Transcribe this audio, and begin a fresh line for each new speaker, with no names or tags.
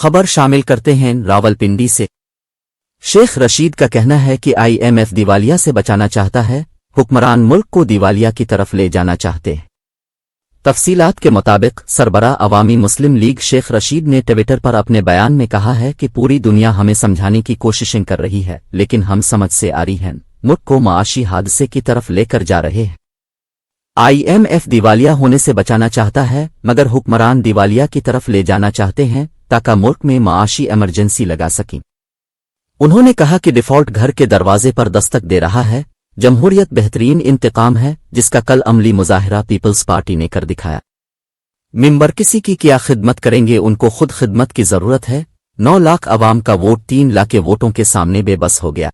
خبر شامل کرتے ہیں راولپنڈی سے۔ شیخ رشید کا کہنا ہے کہ IMF دیوالیہ سے بچانا چاہتا ہے، حکمران ملک کو دیوالیہ کی طرف لے جانا چاہتے ہیں۔ تفصیلات کے مطابق سربراہ عوامی مسلم لیگ شیخ رشید نے ٹویٹر پر اپنے بیان میں کہا ہے کہ پوری دنیا ہمیں سمجھانے کی کوششیں کر رہی ہے، لیکن ہم سمجھ سے آ رہی ہیں ملک کو معاشی حادثے کی طرف لے کر جا رہے ہیں۔ IMF دیوالیہ ہونے سے بچانا چاہتا ہے، مگر حکمران دیوالیہ کی طرف لے جانا چاہتے ہیں تاکہ ملک میں معاشی ایمرجنسی لگا سکیں۔ انہوں نے کہا کہ ڈیفالٹ گھر کے دروازے پر دستک دے رہا ہے۔ جمہوریت بہترین انتقام ہے جس کا کل عملی مظاہرہ پیپلز پارٹی نے کر دکھایا۔ ممبر کسی کی کیا خدمت کریں گے، ان کو خود خدمت کی ضرورت ہے۔ 9 لاکھ عوام کا ووٹ 3 لاکھ ووٹوں کے سامنے بے بس ہو گیا۔